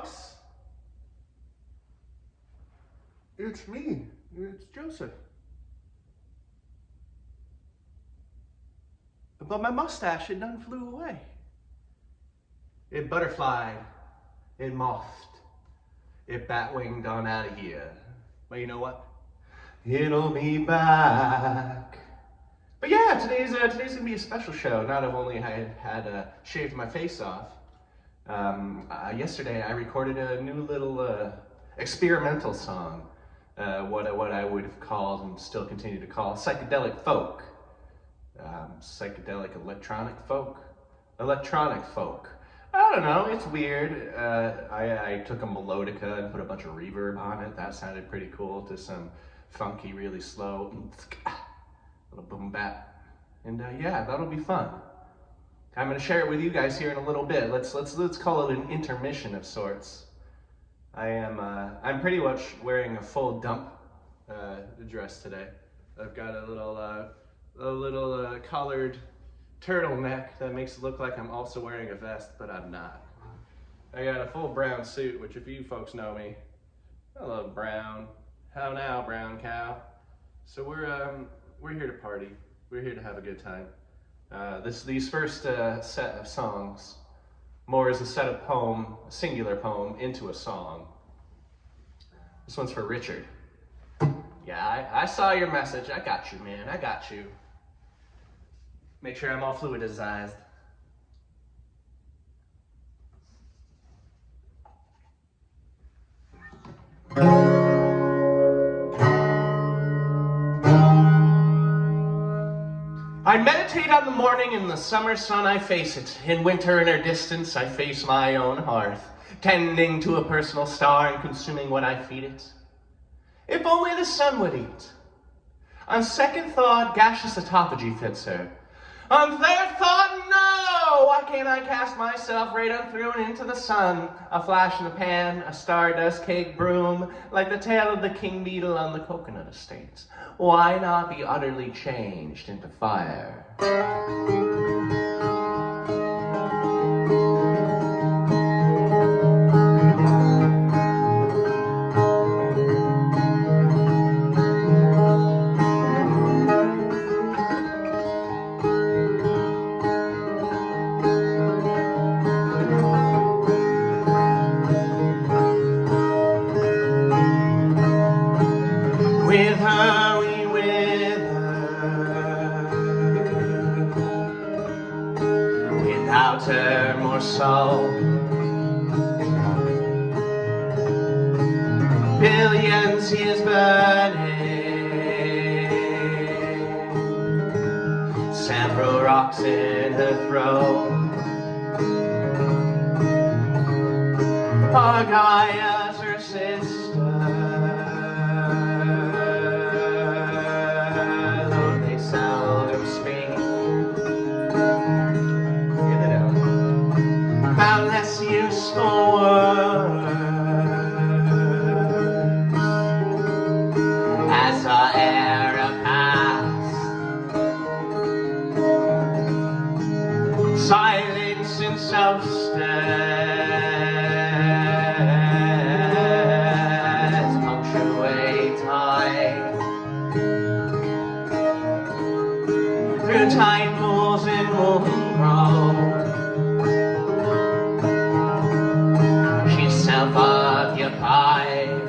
folks. It's me. It's Joseph. But my mustache, it done flew away. It butterflied. It mouthed. It bat-winged on out of here. But you know what? It'll be back. But yeah, today's gonna be a special show. Not only I had shaved my face off, yesterday I recorded a new little experimental song. What I would have called and still continue to call psychedelic folk. Psychedelic electronic folk. I don't know, it's weird. I took a melodica and put a bunch of reverb on it. That sounded pretty cool to some funky, really slow, little boom bap. And yeah, that'll be fun. I'm gonna share it with you guys here in a little bit. Let's call it an intermission of sorts. I'm pretty much wearing a full dump dress today. I've got a little collared turtleneck that makes it look like I'm also wearing a vest, but I'm not. I got a full brown suit, which if you folks know me, I love brown. How now, brown cow? So we're here to party. We're here to have a good time. These first set of songs, more as a set of a singular poem into a song. This one's for Richard. Yeah, I saw your message. I got you, man. I got you. Make sure I'm all fluidized. I meditate on the morning, in the summer sun I face it. In winter in her distance I face my own hearth, tending to a personal star and consuming what I feed it. If only the sun would eat. On second thought, gaseous autophagy fits her. On third thought, no! Why can't I cast myself right on through and into the sun? A flash in the pan, a stardust cake broom, like the tail of the king beetle on the coconut estate. Why not be utterly changed into fire? With her we wither, without her more so. Billions years burning, several rocks in her throat. Argaia's her sister, though they seldom speak. Get it out. About less useful words as our era passed. Silence and substance punctuate time. Through tide pools and moon grow, she's self-occupied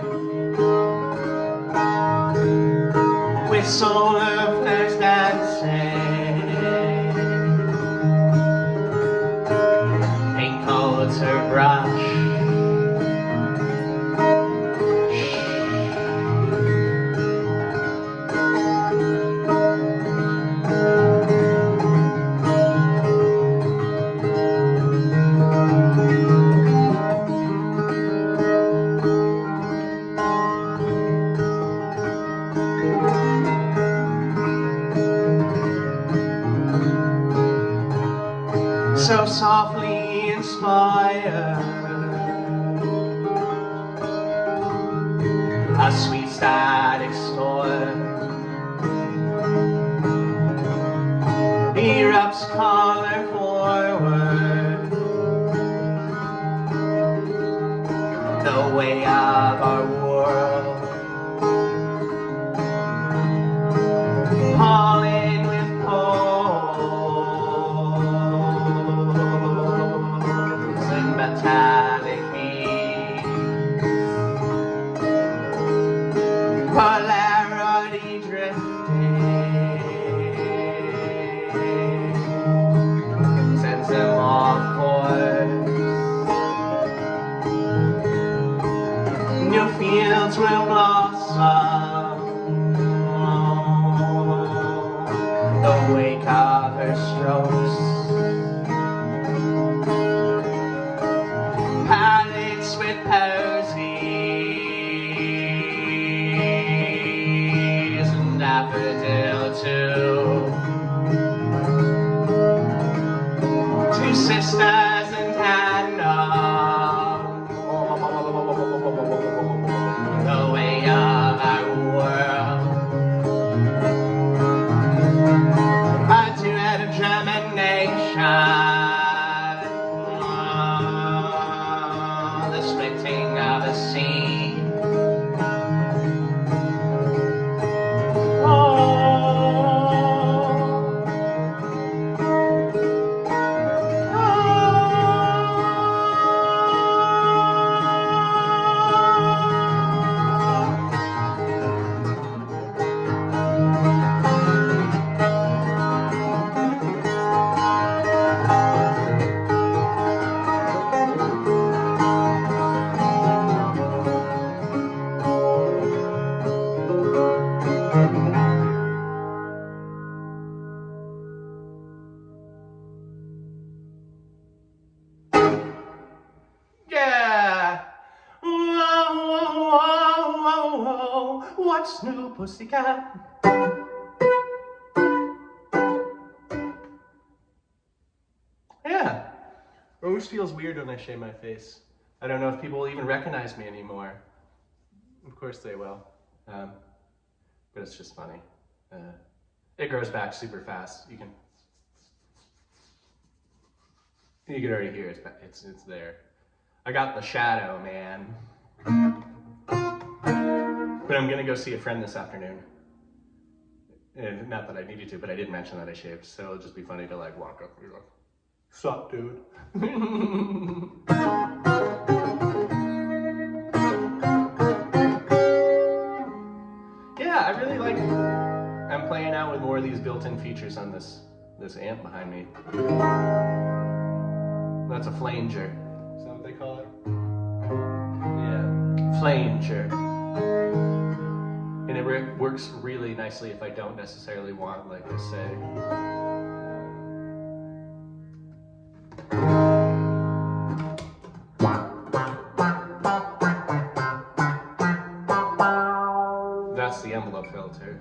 with solar flares dancing. Paint coats her brush. So softly inspired, a sweet static storm erupts color forward, the way of our world. Hauling with poles and metallic beams. Polarity drifting, sends them off course. New fields will blossom, the wake of her strokes. Pallets with posies and daffodil too. Two sisters in tandem, the way of our world. To a germination, the splitting of a seed. Yeah! Whoa, whoa, whoa, whoa, whoa. What's new, pussycat? Yeah. It always feels weird when I shave my face. I don't know if people will even recognize me anymore. Of course they will. But it's just funny. It grows back super fast. You can already hear it's there. I got the shadow, man. But I'm gonna go see a friend this afternoon. And not that I needed to, but I did mention that I shaved, so it'll just be funny to like walk up and be like, "Sup, dude?" Yeah, I really like. I'm playing out with more of these built-in features on this amp behind me. That's a flanger. Is that what they call it? Yeah, flanger. And it works really nicely if I don't necessarily want, like I say, that's the envelope filter.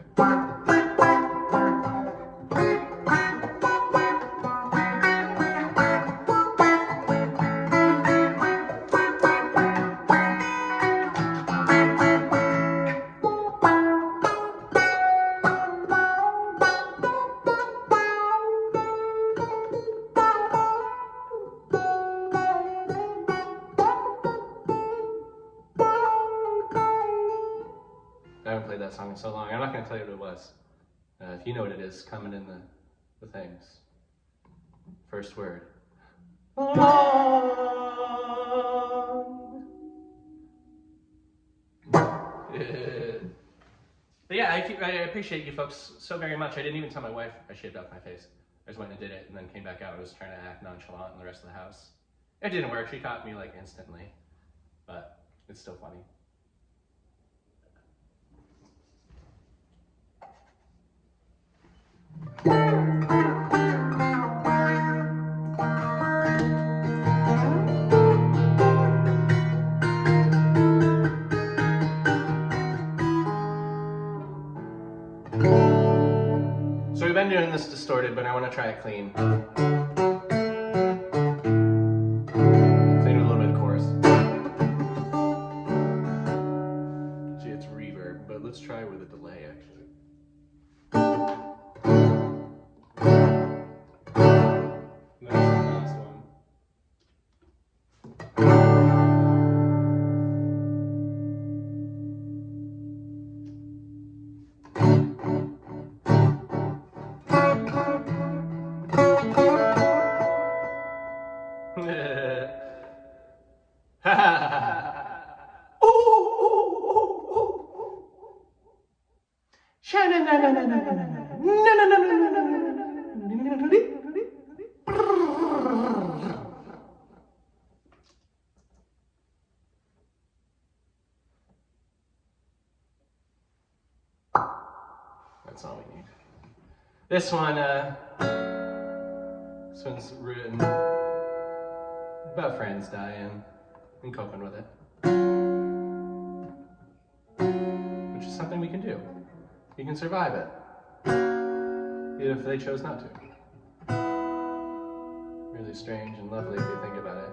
I haven't played that song in so long. I'm not going to tell you what it was. If you know what it is, comment in the things. First word. But yeah, I appreciate you folks so very much. I didn't even tell my wife I shaved off my face. I just went and did it and then came back out. I was trying to act nonchalant in the rest of the house. It didn't work. She caught me like instantly. But it's still funny. So we've been doing this distorted, but I want to try it clean. Clean with a little bit of chorus. See, it's reverb, but let's try with a delay actually. That's the last one. That's all we need. This one's written about friends dying and coping with it, which is something we can do. You can survive it, even if they chose not to. Really strange and lovely if you think about it.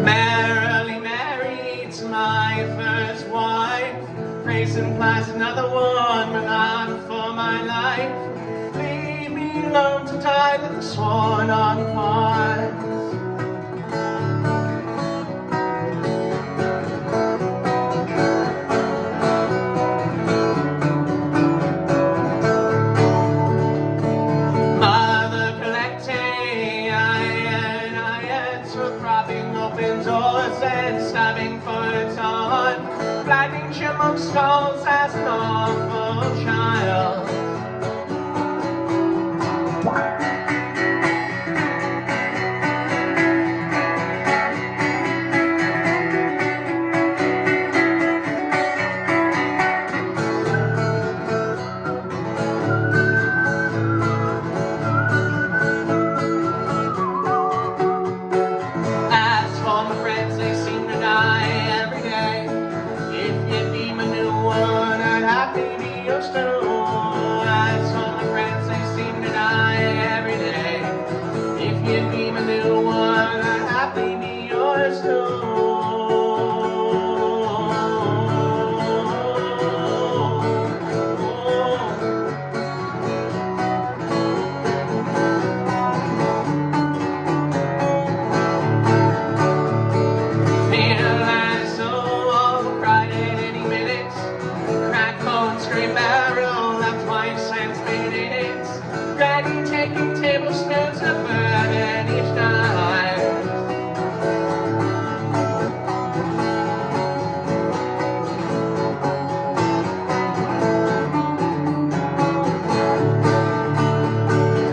Merrily married to my first wife, race implies another one, but not for my life. Leave me alone to die with the sworn on twas. Mother collecting irons for propping open doors and stabbing for a ton, flagging chipmunk skulls as an awful child. As for my friends, they seem to die every day. If you'd be my new one, I'd happily be yours too. As for my friends, they seem to die every day. If you'd be my new one, I'd happily be yours too. Taking tablespoons of burden each time.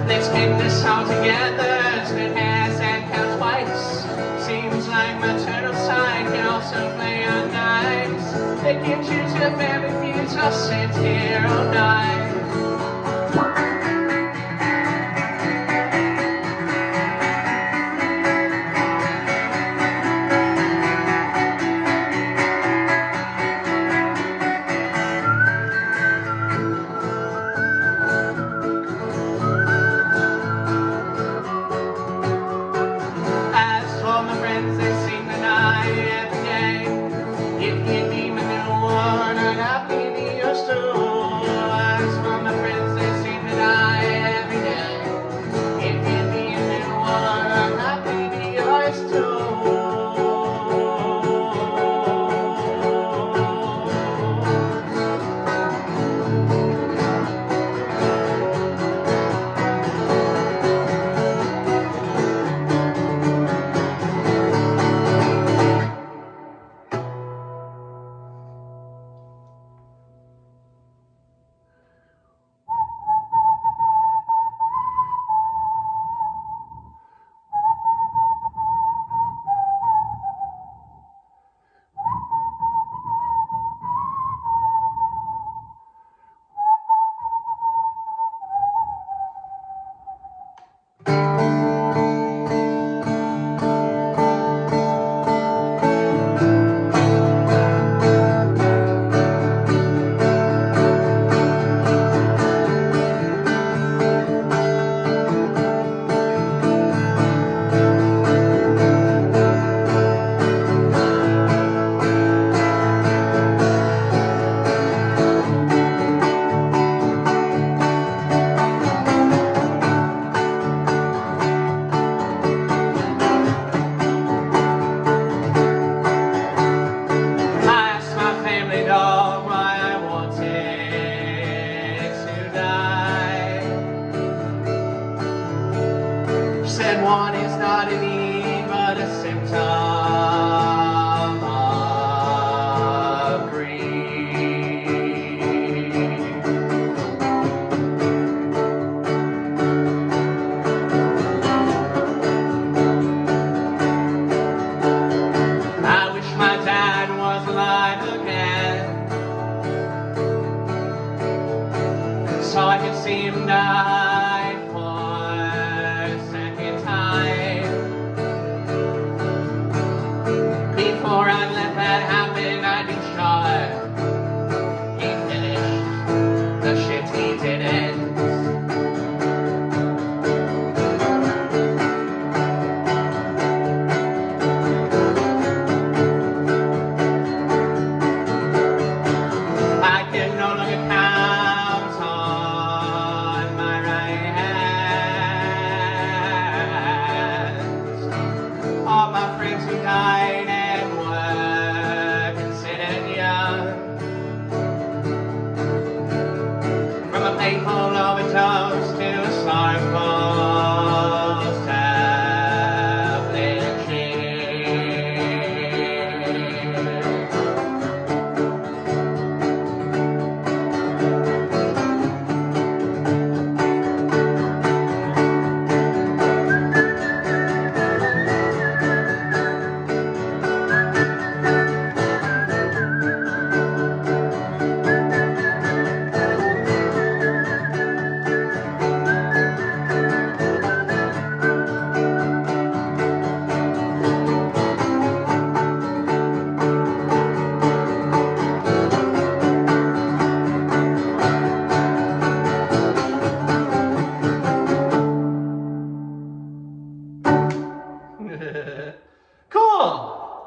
Let's get this all together, split hairs and count twice. Seems like maternal side can also play on knives. They can choose your family feuds or sit here all night. Said one is not a need but a symptom of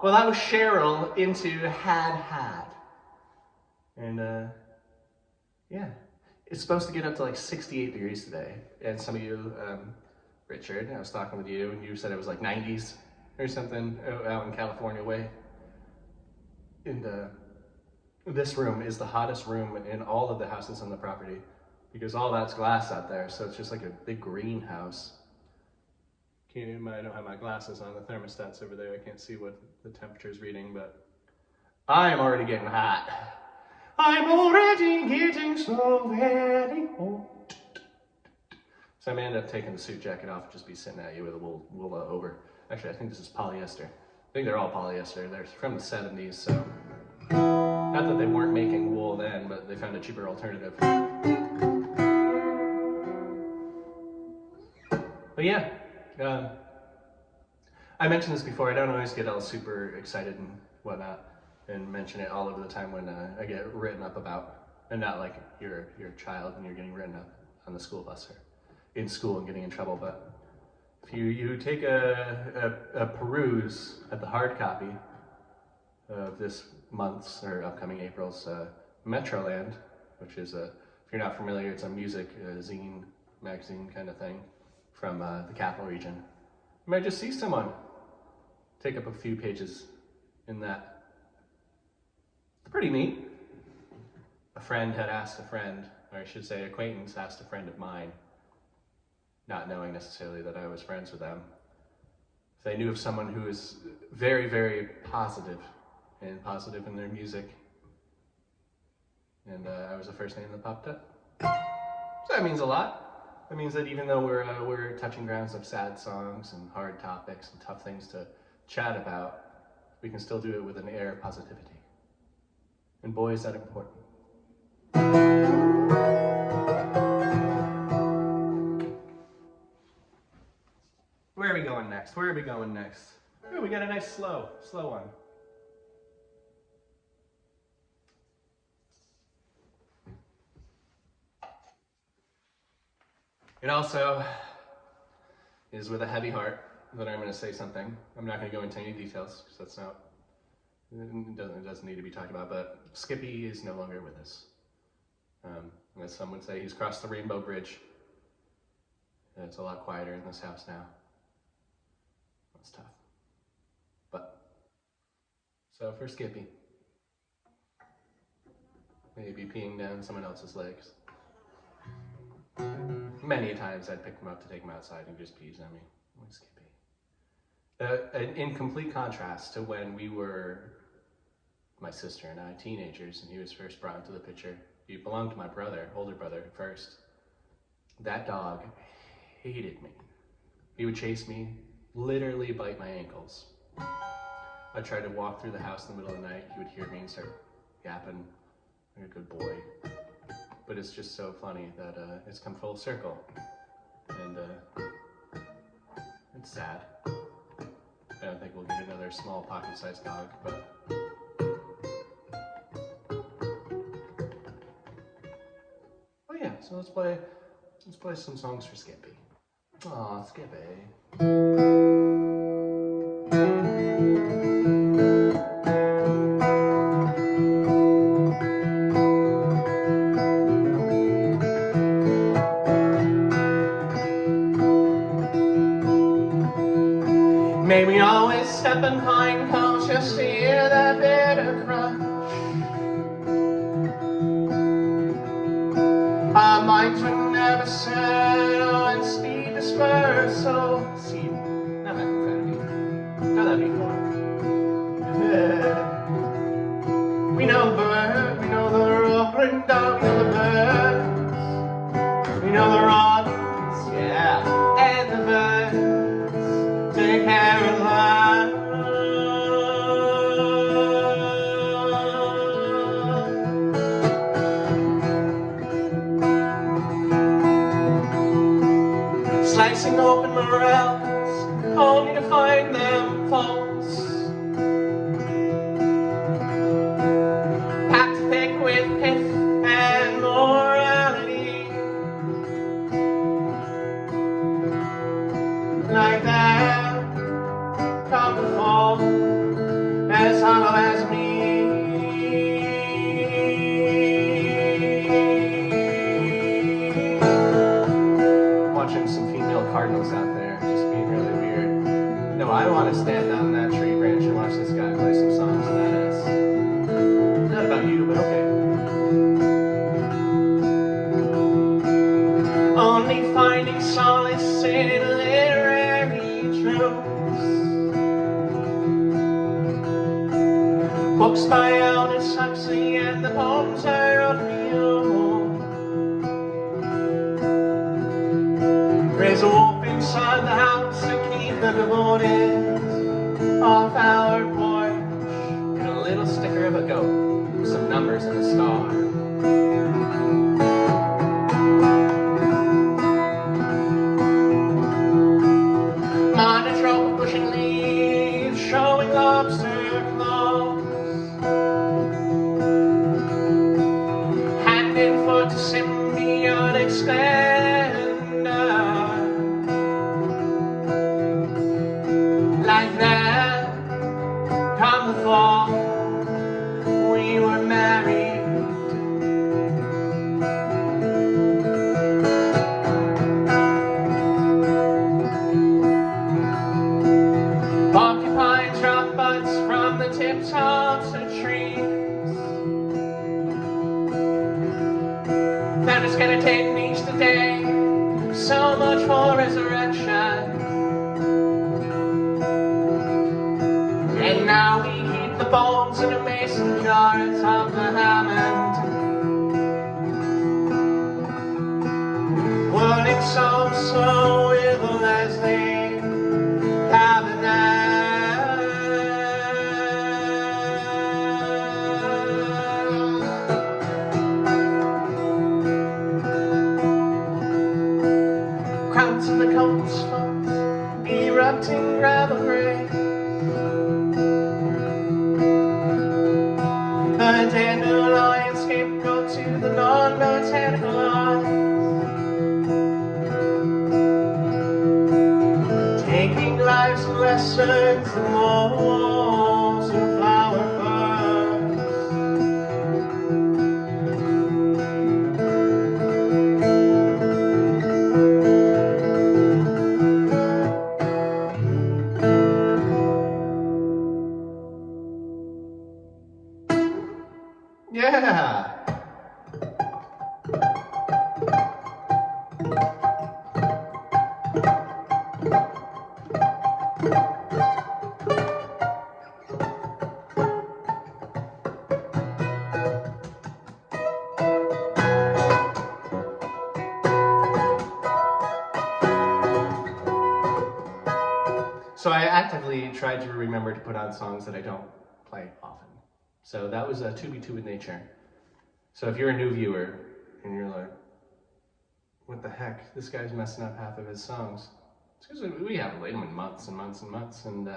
Well, that was Cheryl into had. And yeah, it's supposed to get up to like 68 degrees today. And some of you, Richard, I was talking with you and you said it was like 90s or something out in California way. And this room is the hottest room in all of the houses on the property because all that's glass out there. So it's just like a big greenhouse. I don't have my glasses on, the thermostat's over there. I can't see what the temperature's reading, but I'm already getting hot. I'm already getting so very hot. So I may end up taking the suit jacket off and just be sitting at you with a wool over. Actually, I think this is polyester. I think they're all polyester. They're from the 70s, so. Not that they weren't making wool then, but they found a cheaper alternative. But yeah. I mentioned this before, I don't always get all super excited and whatnot and mention it all over the time when I get written up about, and not like you're a child and you're getting written up on the school bus or in school and getting in trouble, but if you take a peruse at the hard copy of this month's or upcoming April's Metroland, which is if you're not familiar, it's a music zine magazine kind of thing from the capital region. You might just see someone take up a few pages in that. It's pretty neat. A friend had asked a friend, or I should say acquaintance asked a friend of mine, not knowing necessarily that I was friends with them, if they knew of someone who was very, very positive in their music. And I was the first name that popped up. So that means a lot. That means that even though we're touching grounds of sad songs and hard topics and tough things to chat about, we can still do it with an air of positivity. And boy, is that important. Where are we going next? Oh, we got a nice slow one. It also is with a heavy heart that I'm going to say something. I'm not going to go into any details because that's not, it doesn't need to be talked about, but Skippy is no longer with us. As some would say, he's crossed the Rainbow Bridge. It's a lot quieter in this house now. That's tough. But, so for Skippy, maybe peeing down someone else's legs. Many times I'd pick him up to take him outside and just pees on me. Like Skippy. In complete contrast to when we were, my sister and I, teenagers, and he was first brought into the picture. He belonged to my brother, older brother, first. That dog hated me. He would chase me, literally bite my ankles. I tried to walk through the house in the middle of the night. He would hear me and start yapping like a good boy. But it's just so funny that it's come full circle. And it's sad. I don't think we'll get another small pocket-sized dog, but oh yeah, so let's play some songs for Skippy. Aw, Skippy. May we always step behind coach just to hear that bitter crunch. Our minds were never set on speed dispersal. See, not that in front of me. Done that before. We know the bird, we know the roaring dog, we know the birds, we know the robins, yeah, and the birds take care of life. Slicing open morels, only to find them false. Packed thick with pith and morality. Like that, come the fall. some female cardinals out there just being really weird. No, I want to stand on that tree branch and watch this guy play some songs. That is not about you, but okay. Only finding solace in literary truths. Books by Aldous Huxley and the poems I wrote for you. Raise a wolf inside the house and keep the devoted off our porch. And a little sticker of a goat, some numbers and a star. Monotrope pushing leaves, showing lobster claws. Hand in foot to symbiotic splendor. Like that, come the fall, we were married. Porcupines drop buds from the tips of the trees. That it's gonna take me each day, so much for resurrection. And now we keep the bones in a mason jar atop the Hammond. Wording so evil as they have an crowds in the coast front, erupting gravel rain. The dandelion scapegoat to the non-botanical lines. Taking life's lessons in walls and flower ferns. Yeah! So I actively tried to remember to put on songs that I don't play often. So that was 2B2 with Nature. So if you're a new viewer and you're like, what the heck, this guy's messing up half of his songs. It's because we haven't played them in months and months and months, and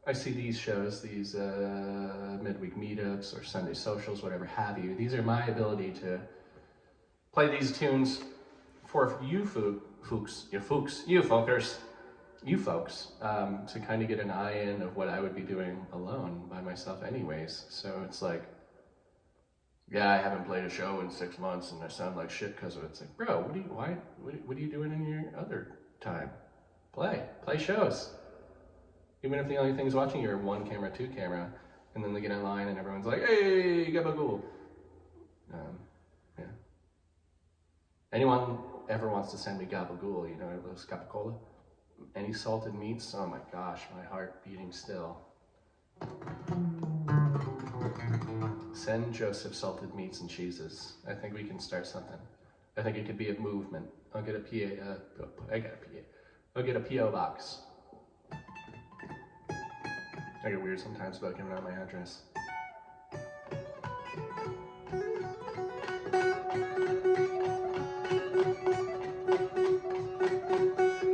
I see these shows, these midweek meetups or Sunday socials, whatever have you. These are my ability to play these tunes for you folks, to kind of get an eye in of what I would be doing alone by myself anyways. So it's like, yeah, I haven't played a show in 6 months and I sound like shit because of it. It's like, bro, what are you doing in your other time? Play shows. Even if the only things watching you are 1 camera, 2 camera, and then they get in line and everyone's like, hey, gabagool. Yeah. Anyone ever wants to send me gabagool, you know, a little scapicola? Any salted meats? Oh my gosh, my heart beating still. Send Joseph salted meats and cheeses. I think we can start something. I think it could be a movement. I'll get a PA, I'll get a PO box. I get weird sometimes about giving out my address.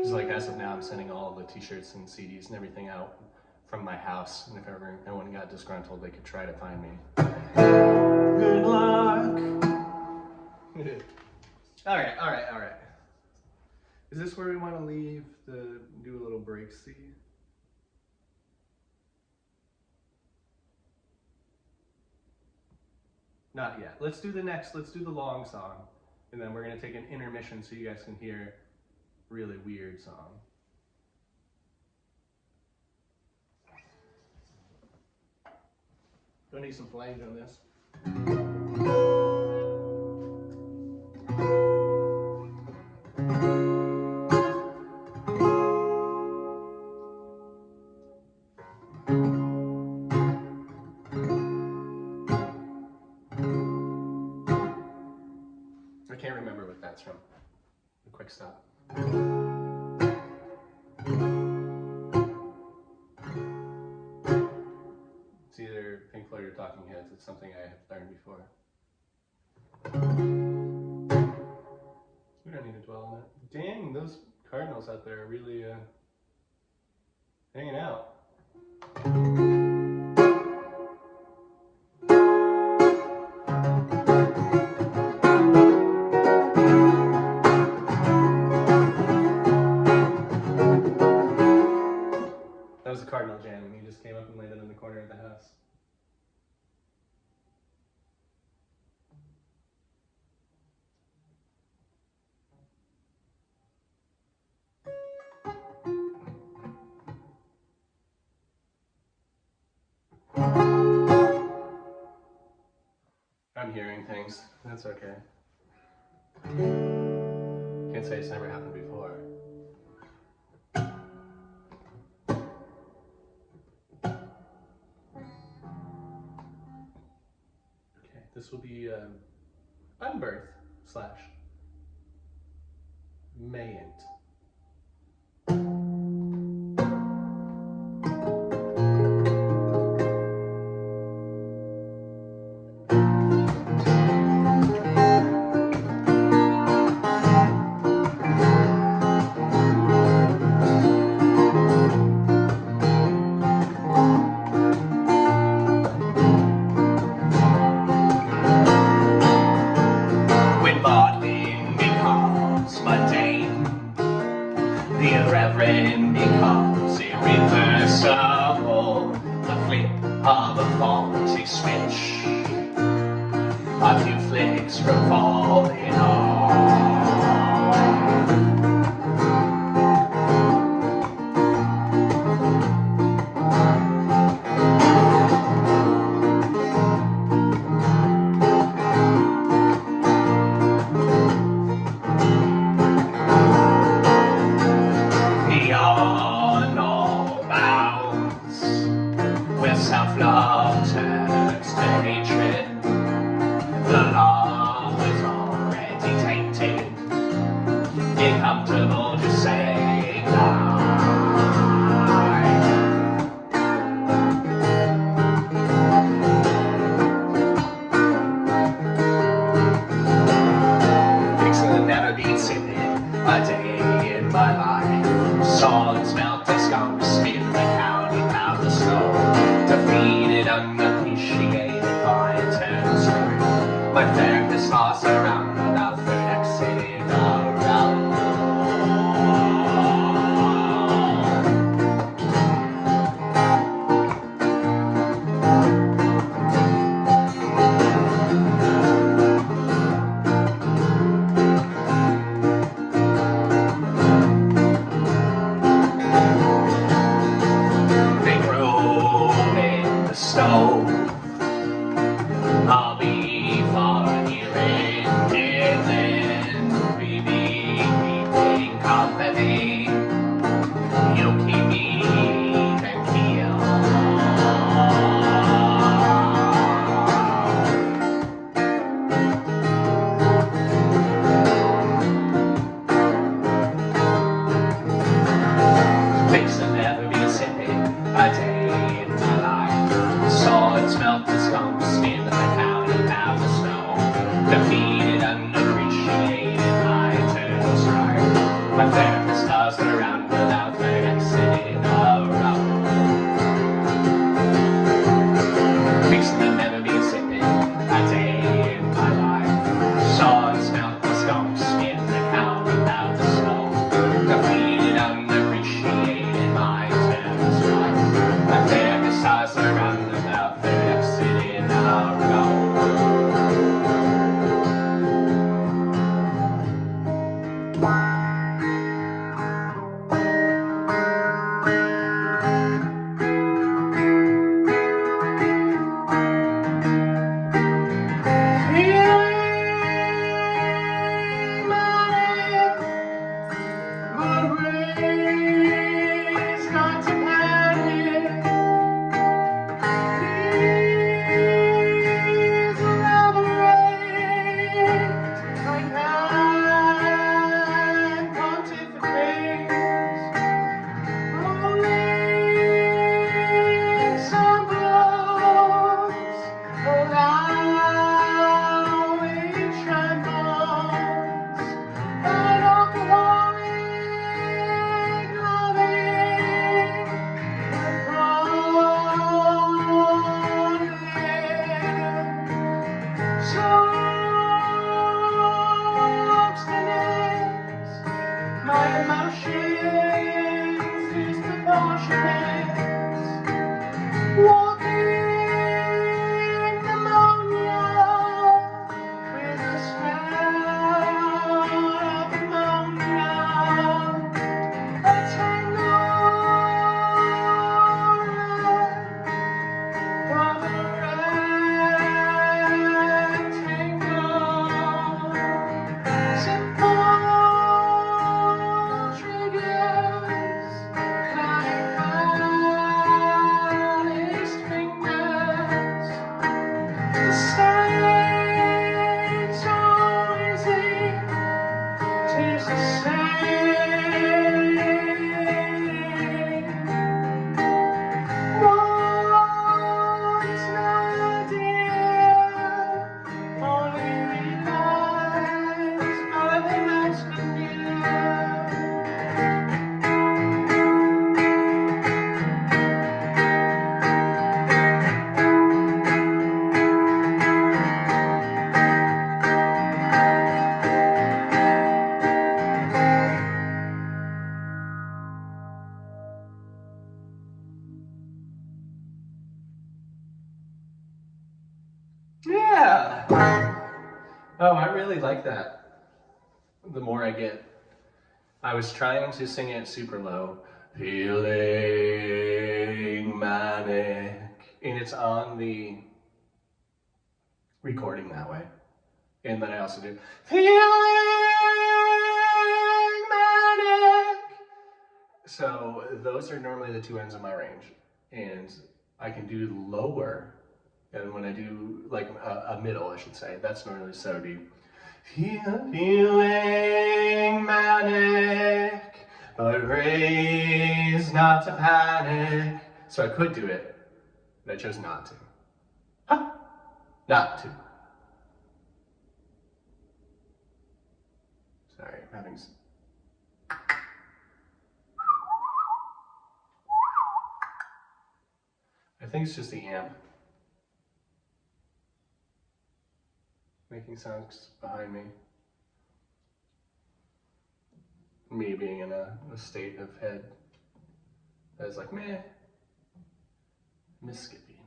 Just like as of now, I'm sending all the t-shirts and CDs and everything out from my house, and if ever anyone got disgruntled, they could try to find me. Good luck. All right. Is this where we want to leave do a little break C? Not yet. Let's do the long song, and then we're gonna take an intermission so you guys can hear really weird song. Gonna need some flange on this. I can't remember what that's from. A quick stop. It's either Pink Floyd or Talking Heads. It's something I have learned before. We don't need to dwell on that. Dang, those cardinals out there are really hanging out. That was a cardinal jam, and he just came up and laid it in the corner of the house. I'm hearing things. That's okay. Can't say it's never happened before. Okay, this will be unbirth / mayn't. The irreverent becomes irreversible. The flip of a faulty switch, a few flicks from falling off. Self-love turns to hatred. The love was already tainted. Uncomfortable to say goodbye. Things that never been sipping a day in my life. Saw and smelt the skunk spin the county out the snow. Defeated, unappreciated by eternal story. My therapist tossed around about third exit in a row. They grew in the stove. I'll be far here in Finland. We be keeping company. You'll keep me even keel. Things that never been sipping a day in my life. Saw and smelt the skunk spin the county out the snow. Defeated, unappreciated, my eternal strife. My therapist does the walking pneumonia with the smell of ammonia, a Yeah. Oh, I really like that. The more I get. I was trying to sing it super low. Feeling manic. And it's on the recording that way. And then I also do feeling manic. So those are normally the two ends of my range. And I can do lower. And when I do like a middle, I should say, that's normally so deep. Feeling manic, but raised not to panic. So I could do it, but I chose not to. Huh? Not to. Sorry, I'm having some. I think it's just the amp making sounds behind me. Me being in a state of head that is like, meh, Miss Skippy.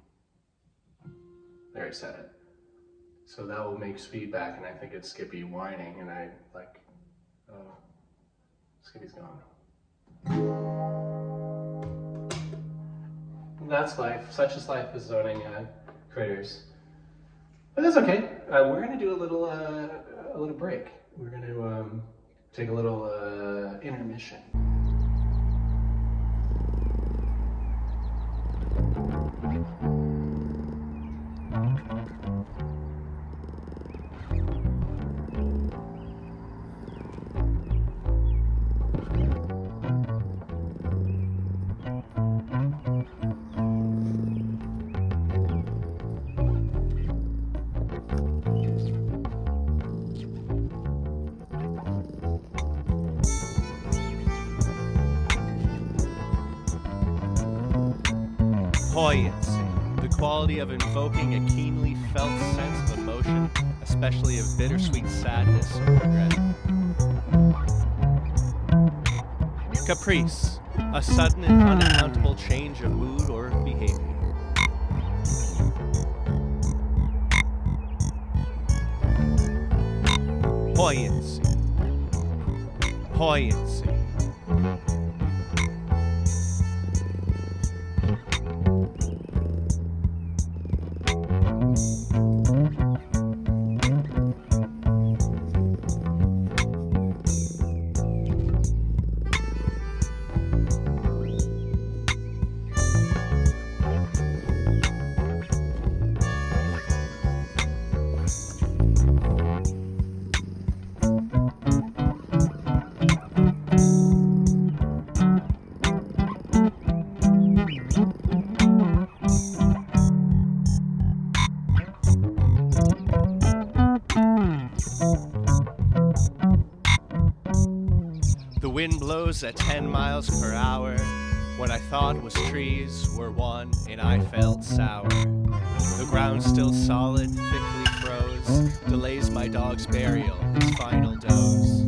There, I said it. So that will make feedback, and I think it's Skippy whining, and I like, oh, Skippy's gone. That's life. Such is life as zoning critters. But that's okay. We're gonna do a little break. We're gonna take a little intermission. Poignancy, the quality of invoking a keenly felt sense of emotion, especially of bittersweet sadness or regret. Caprice, a sudden and unaccountable change of mood or behavior. Poignancy, poignancy. The wind blows at 10 miles per hour. What I thought was trees were one, and I felt sour. The ground still solid, thickly froze, delays my dog's burial, his final doze.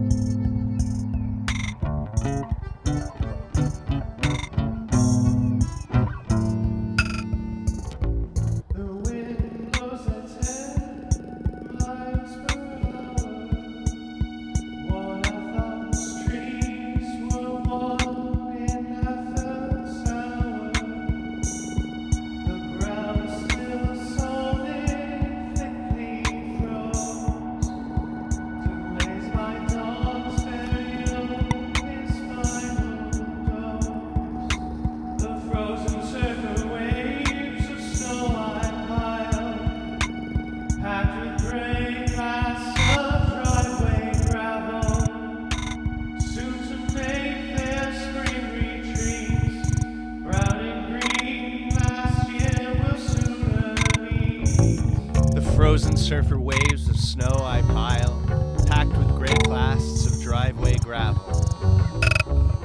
surfer waves of snow I pile, packed with great blasts of driveway gravel.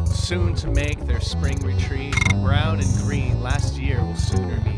Soon to make their spring retreat, brown and green last year will sooner meet.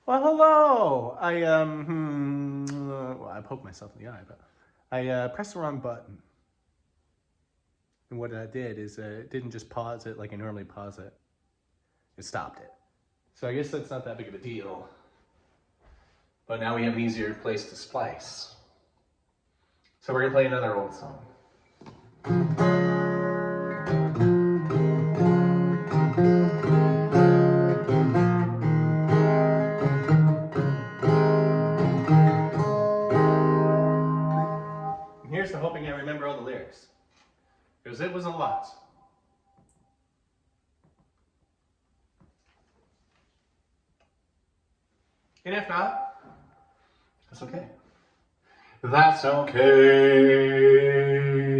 Well, hello. I poked myself in the eye, but I pressed the wrong button. And what I did is it didn't just pause it like I normally pause it. It stopped it. So I guess that's not that big of a deal. But now we have an easier place to splice. So we're gonna play another old song. Hoping I remember all the lyrics, because it was a lot. And if not, that's okay. That's okay.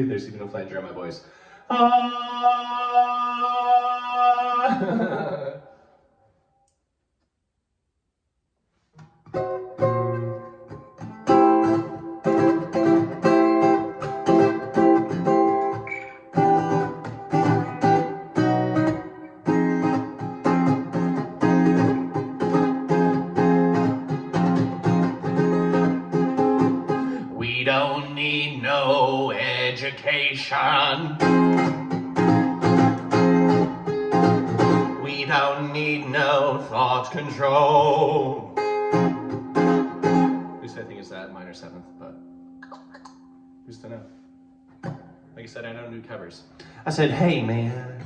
There's even a flanger on my voice. Ah. We don't need no education. We don't need no thought control. At least I think it's that minor seventh, but who's to know? Like I said, I don't do covers. I said, hey man,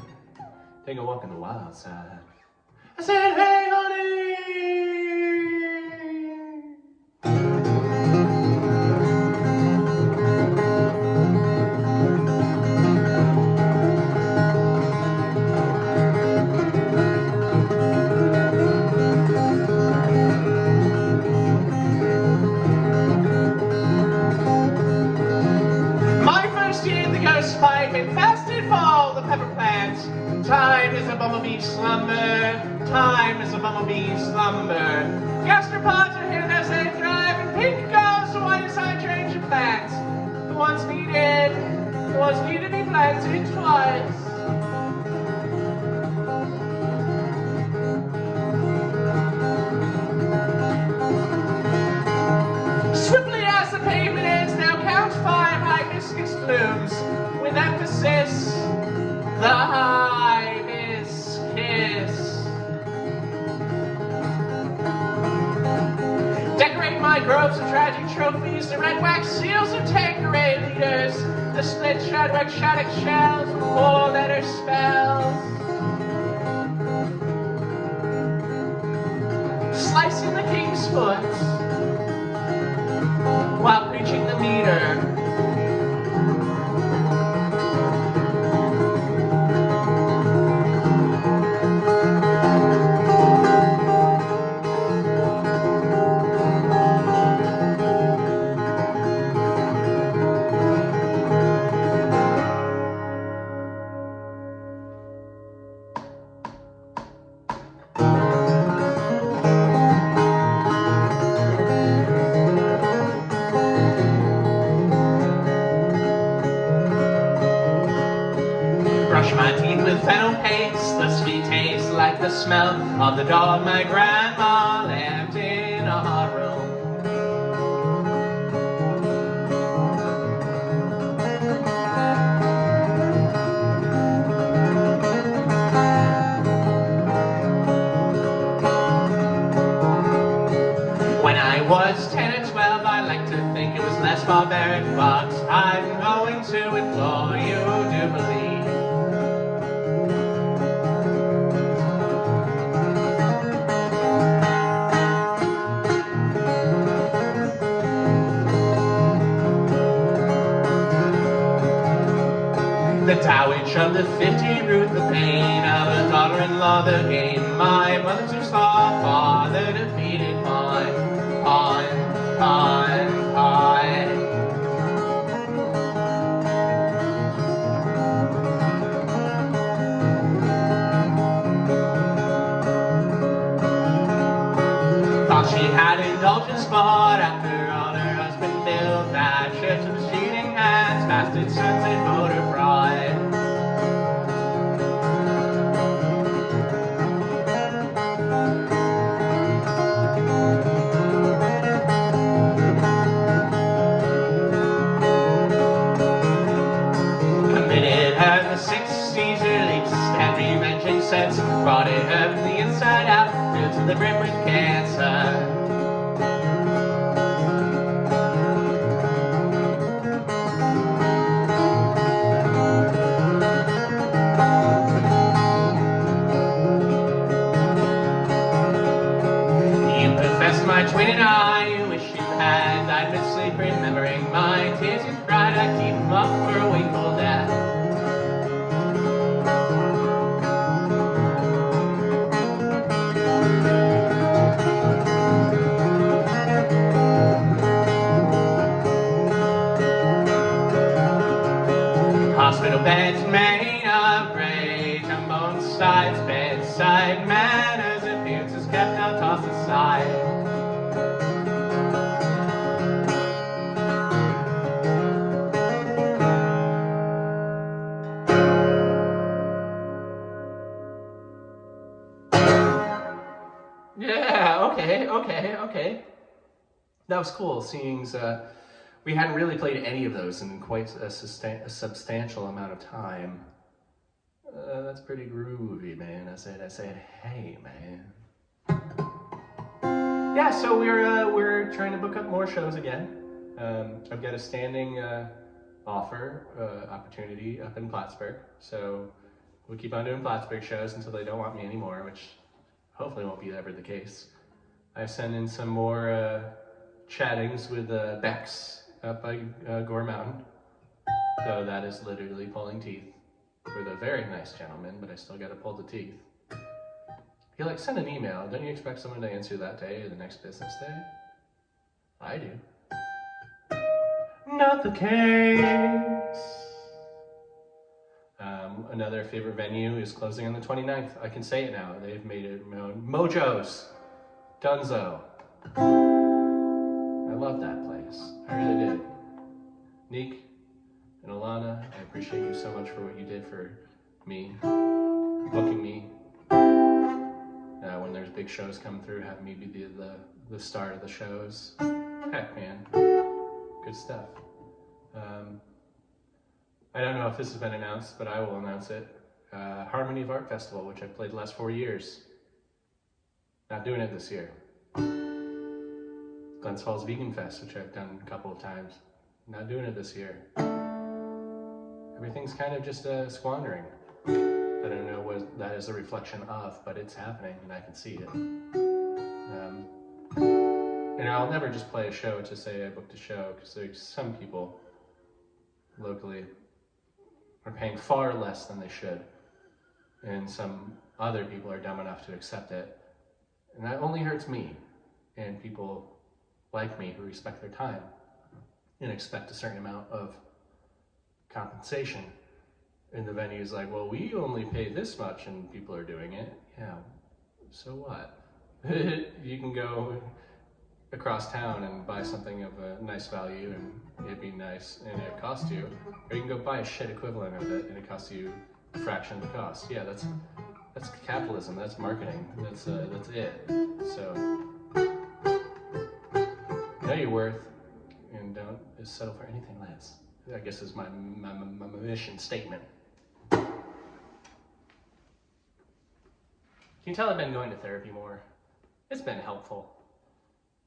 take a walk on the wild side. I said, hey honey. Time is a bumblebee slumber. Time is a bumblebee slumber. Gastropods are hidden as they thrive, and pink goes the white side range of plants. The ones needed to be planted twice. Swiftly as the pavement ends, now count 5 hibiscus blooms with emphasis. The hibiscus. Decorate my groves of tragic trophies, the red wax seals of Tanqueray leaders, the split shadweg shattuck shells with 4-letter spells. Slicing the king's foot while preaching the meter. Brush my teeth with fennel paste, the sweet taste like the smell of the dog my grandma left in our room. marriage box. I'm going to implore you to believe. The dowage of the 50 root, the pain of a daughter-in-law, the game my mother too small, father defeated pawn. Thought she had indulgence, but after all her husband built that ship to the cheating hands, bastard sons and voter fraud. Committed her the 60s released and revenging sense, brought it her from the inside out, filled to the brim with cancer. My twin and I, you wish you had died with sleep, remembering my tears you cried. I keep them up for a wakeful death. Hospital beds made of rage on both sides, bedside manners, abuses kept now tossed aside. Yeah, okay. That was cool, seeing we hadn't really played any of those in quite a substantial amount of time. That's pretty groovy, man. I said, hey, man. Yeah, so we're trying to book up more shows again. I've got a standing opportunity up in Plattsburgh, so we'll keep on doing Plattsburgh shows until they don't want me anymore, which hopefully won't be ever the case. I sent in some more chattings with Bex up by Gore Mountain, though that is literally pulling teeth with a very nice gentleman, but I still got to pull the teeth. He send an email. Don't you expect someone to answer that day or the next business day? I do. Not the case. Another favorite venue is closing on the 29th. I can say it now. They've made it known. Mojo's. Dunzo. I love that place. I really did. Neek and Alana, I appreciate you so much for what you did for me, booking me. When there's big shows come through, having me be the start of the shows. Heck, man. Good stuff. I don't know if this has been announced, but I will announce it. Harmony of Art Festival, which I've played the last 4 years. Not doing it this year. Glens Falls Vegan Fest, which I've done a couple of times. Not doing it this year. Everything's kind of just squandering. I don't know what that is a reflection of, but it's happening and I can see it. I'll never just play a show to say I booked a show, because there's some people locally are paying far less than they should, and some other people are dumb enough to accept it, and that only hurts me and people like me who respect their time and expect a certain amount of compensation. And the venue's like, well, we only pay this much and people are doing it. Yeah, so what? You can go across town and buy something of a nice value and it'd be nice and it cost you, or you can go buy a shit equivalent of it and it costs you a fraction of the cost. Yeah, that's capitalism, that's marketing, that's it. So know your worth and don't settle for anything less. I guess is my mission statement. Can you tell I've been going to therapy more? It's been helpful.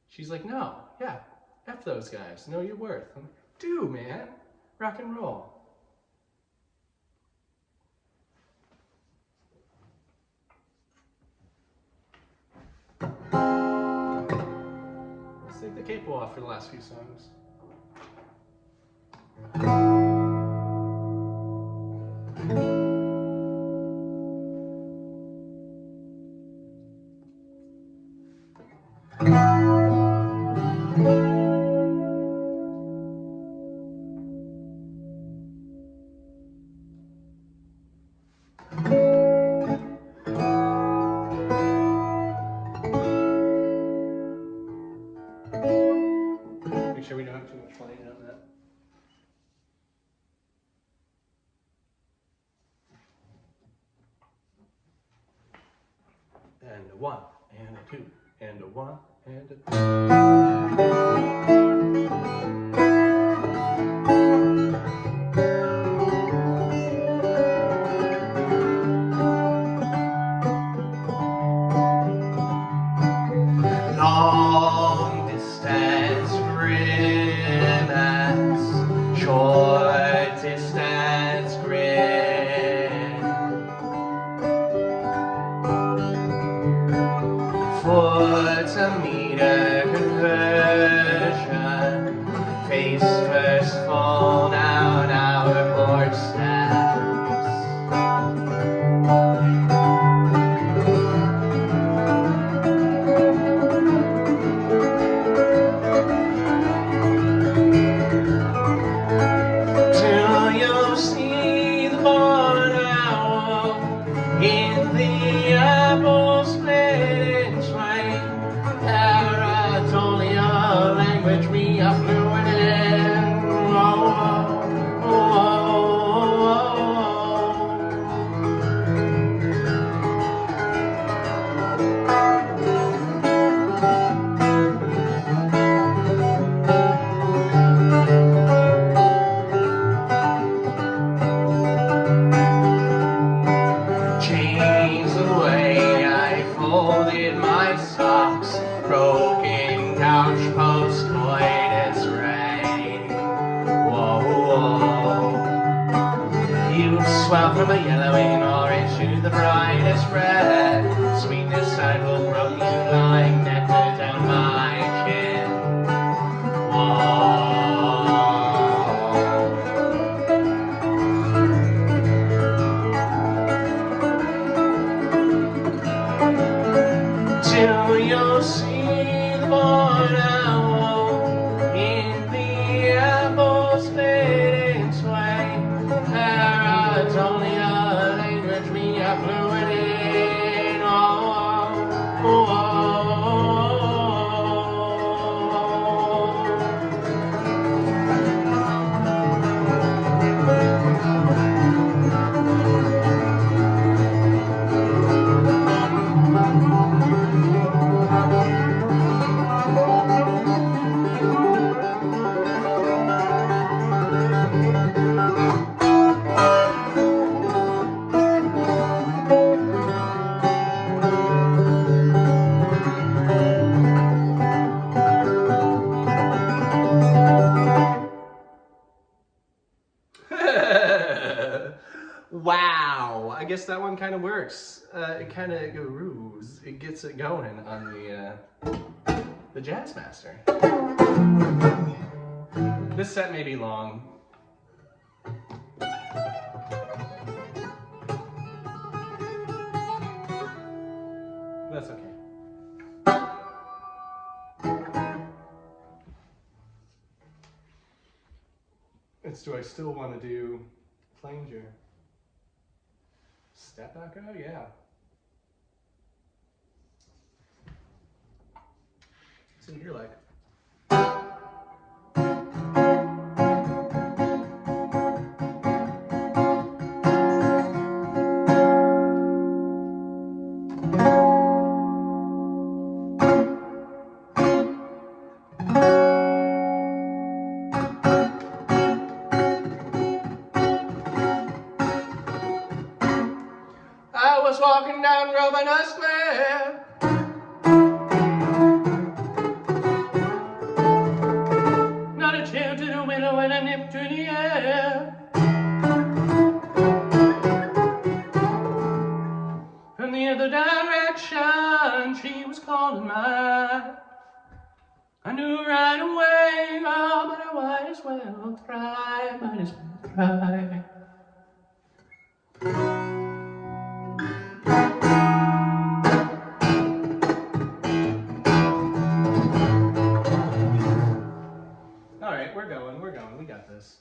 She's like, no, yeah, F those guys, know your worth. I'm like, do, man? Rock and roll. Let's take the capo off for the last few songs. Make sure we don't have too much flying out of that. And a 1, and a 2, and a 1, and a 2. Long distance grimace, short distance grin. Foot a meter conversion, face first fall down our porch steps. Till you see the barn owl in the apple split in twain. Paratolia language we are fluent in. Oh, oh, oh, change the way I folded my socks, broken couch post coitus ray. Whoa, whoa. You swell from a yellow and orange to the brightest red. Sweetness I will grow you like nectar down my chin. Whoa. Till you see the barn owl in the apple split in twain. Paratolia language we are fluent in. Oh, oh, oh, wow, I guess that one kind of works. It kind of grooves. It gets it going on the Jazz Master. This set may be long. That's okay. Do I still want to do flanger? Step back out? Yeah. What's in here like? I was walking down Grosvenor Square, not a chill to the window and a she was calling mine. I knew right away, oh, but I might as well try, might as well try. All right, we're going, we got this.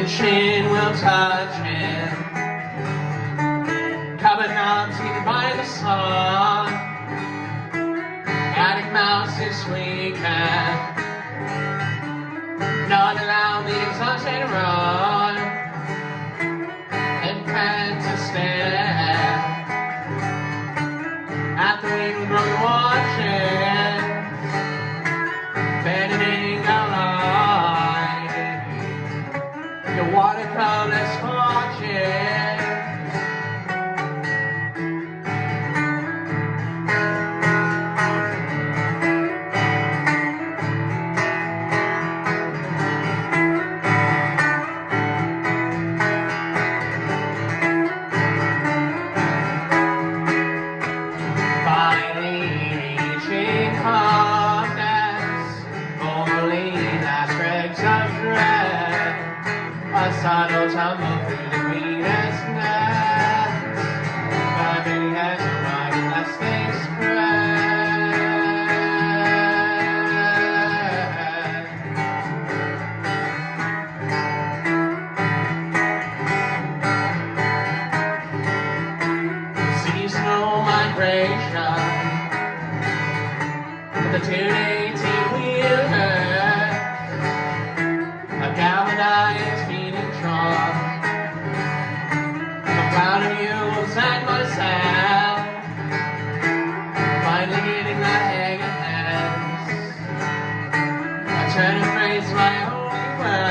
Chin will touch him, cupboard knobs heated by the sun, attic mouse is sleeping, not allow the exhaustion run, and pant to stare at the windbroken watches, bending our light, your watercolor scorches. Subtle tumble through the greenest nest, my baby has arrived unless they spread. Seasonal migration, the 218-wheeler, a galvanized I'm proud of you and myself, finally getting that hang of hands. I try to phrase my only well.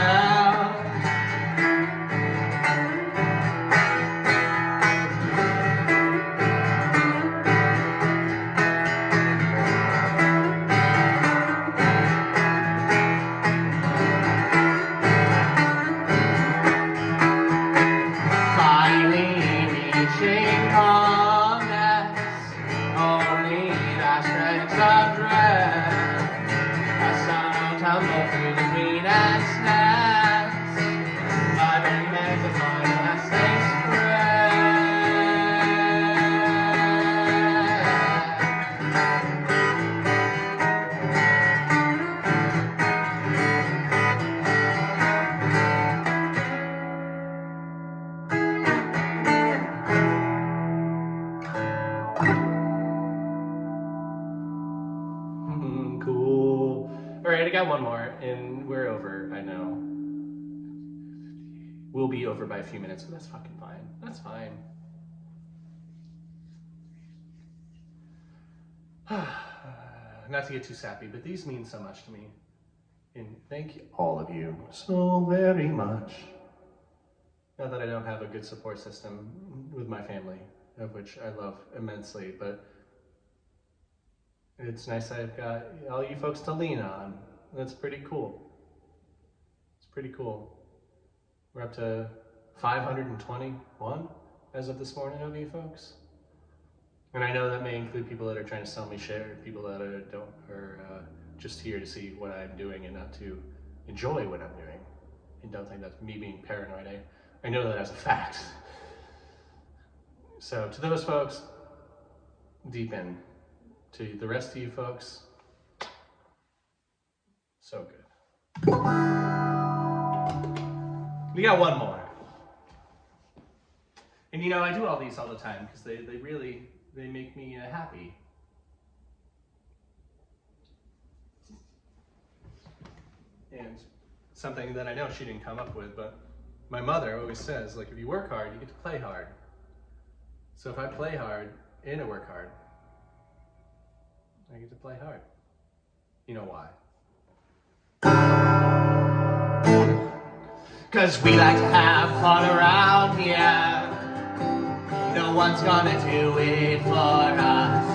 Cool. All right, I got one more, and we're over. I know. We'll be over by a few minutes, but that's fucking fine. That's fine. Not to get too sappy, but these mean so much to me. And thank you, all of you, so very much. Not that I don't have a good support system with my family, of which I love immensely, but it's nice I've got all you folks to lean on. That's pretty cool. It's pretty cool. We're up to 521 as of this morning of you folks. And I know that may include people that are trying to sell me shit, or people that are just here to see what I'm doing and not to enjoy what I'm doing. And don't think that's me being paranoid. I know that as a fact. So to those folks, deep in. To the rest of you folks, so good. We got one more. And you know, I do all these all the time because they make me happy. And something that I know she didn't come up with, but My mother always says, like, if you work hard, you get to play hard. So if I play hard and I work hard, I get to play hard. You know why? 'Cause we like to have fun around here. No one's gonna do it for us.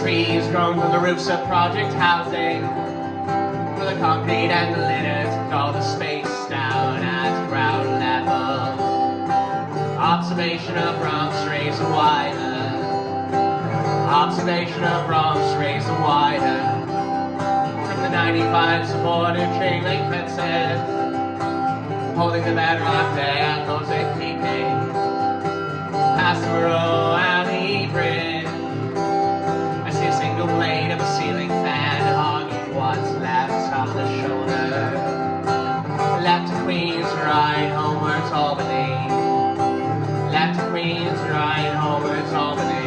Trees grown from the roofs of project housing, for the concrete and the litter took all the space down at ground level. Observation of Bronx raised a wider. Observation of Bronx raised a wider. From the 95 supported chain link fences, holding the bedrock there, close it keeping. Past the Monroe Alley Bridge, I see a single blade of a ceiling fan hogging what's left of the shoulder. Left to Queens, right homewards Albany. Left to Queens, right homewards Albany.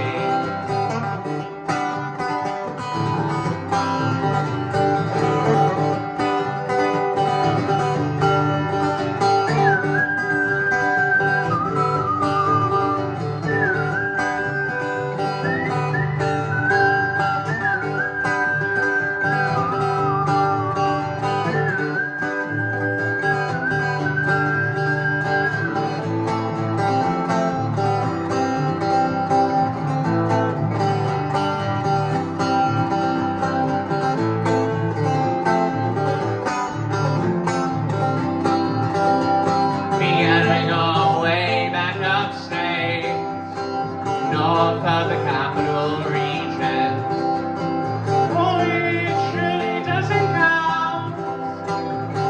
Meandering all the way back upstate, north of the capital region. Oh, it surely doesn't count.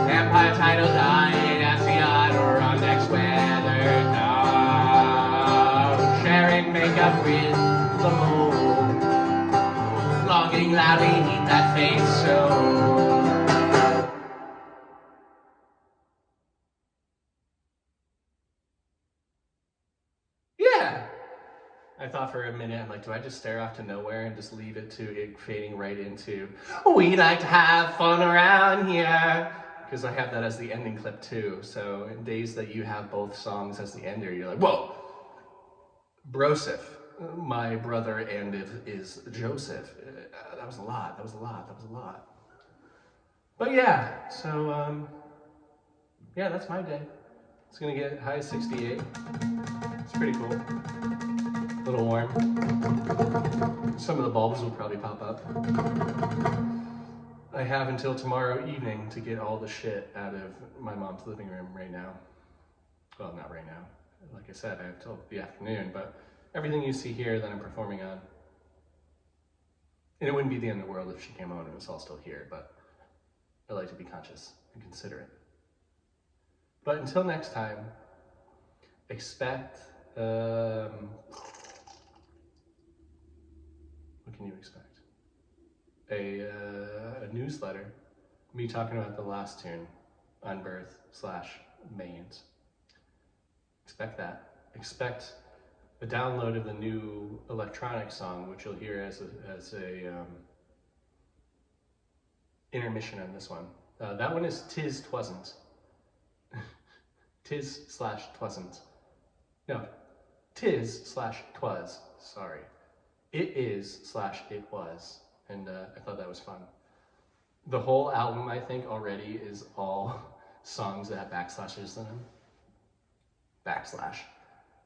Empire title died as the Adirondacks weathered down. Sharing makeup with the moon, longing loudly neath that face soon. Yeah! I thought for a minute, I'm like, do I just stare off to nowhere and just leave it to it fading right into, we like to have fun around here? Because I have that as the ending clip too. So in days that you have both songs as the ender, you're like, whoa! Broseph, my brother and is Joseph. That was a lot, that was a lot, that was a lot. But yeah, so yeah, that's my day. It's gonna get high as 68. It's pretty cool. A little warm. Some of the bulbs will probably pop up. I have until tomorrow evening to get all the shit out of my mom's living room right now. Well, not right now. Like I said, I have till the afternoon, but everything you see here that I'm performing on, and it wouldn't be the end of the world if she came home and it was all still here, but I like to be conscious and considerate. But until next time, expect, what can you expect? A newsletter, me talking about the last tune, Unbirth / mayn't. Expect that. Expect a download of the new electronic song, which you'll hear as a intermission on this one. That one is Tis Twasn't. Tis / twasn't. No, tis / twas, sorry. It is / it was, and I thought that was fun. The whole album, I think, already is all songs that have backslashes in them. Backslash.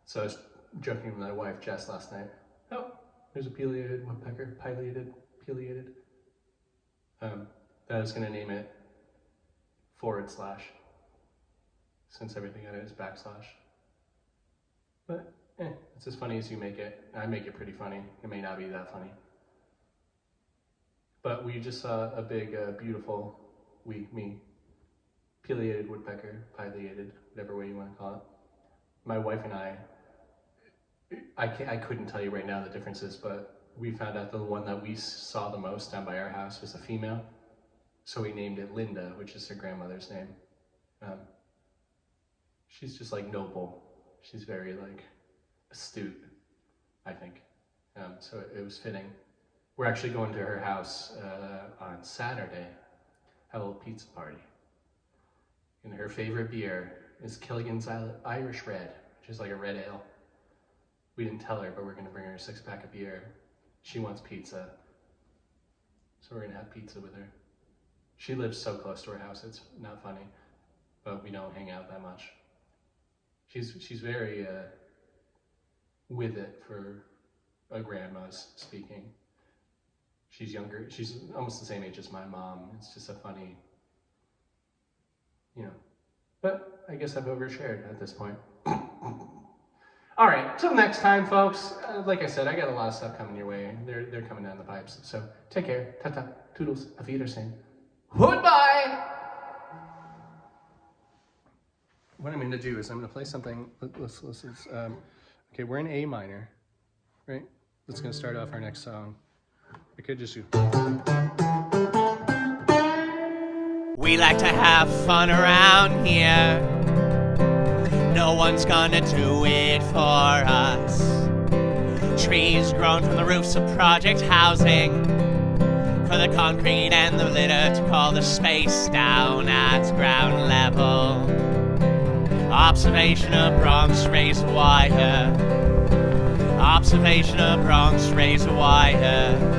So I was joking with my wife, Jess, last night. Oh, there's a pileated woodpecker, pileated. That I was gonna name it / since everything on it is backslash. But it's as funny as you make it. I make it pretty funny. It may not be that funny. But we just saw a big, beautiful, pileated woodpecker, pileated, whatever way you want to call it. My wife and I couldn't tell you right now the differences, but we found out the one that we saw the most down by our house was a female. So we named it Linda, which is her grandmother's name. She's just like noble. She's very like astute, I think. So it was fitting. We're actually going to her house on Saturday, have a little pizza party. And her favorite beer is Killigan's Irish Red, which is like a red ale. We didn't tell her, but we're gonna bring her a 6-pack of beer. She wants pizza, so we're gonna have pizza with her. She lives so close to her house, it's not funny, but we don't hang out that much. She's very with it for a grandma's speaking. She's younger, she's almost the same age as my mom. It's just a funny, you know, but I guess I've overshared at this point. All right, till next time, folks. Like I said, I got a lot of stuff coming your way. They're coming down the pipes. So take care. Ta-ta. Toodles. Auf Wiedersehen. Goodbye. What I'm going to do is I'm going to play something. Okay, we're in A minor, right? That's going to start off our next song. I could just do. We like to have fun around here. No one's gonna do it for us. Trees grown from the roofs of project housing, for the concrete and the litter to call the space down at ground level. Observation of Bronx razor wire. Observation of Bronx razor wire.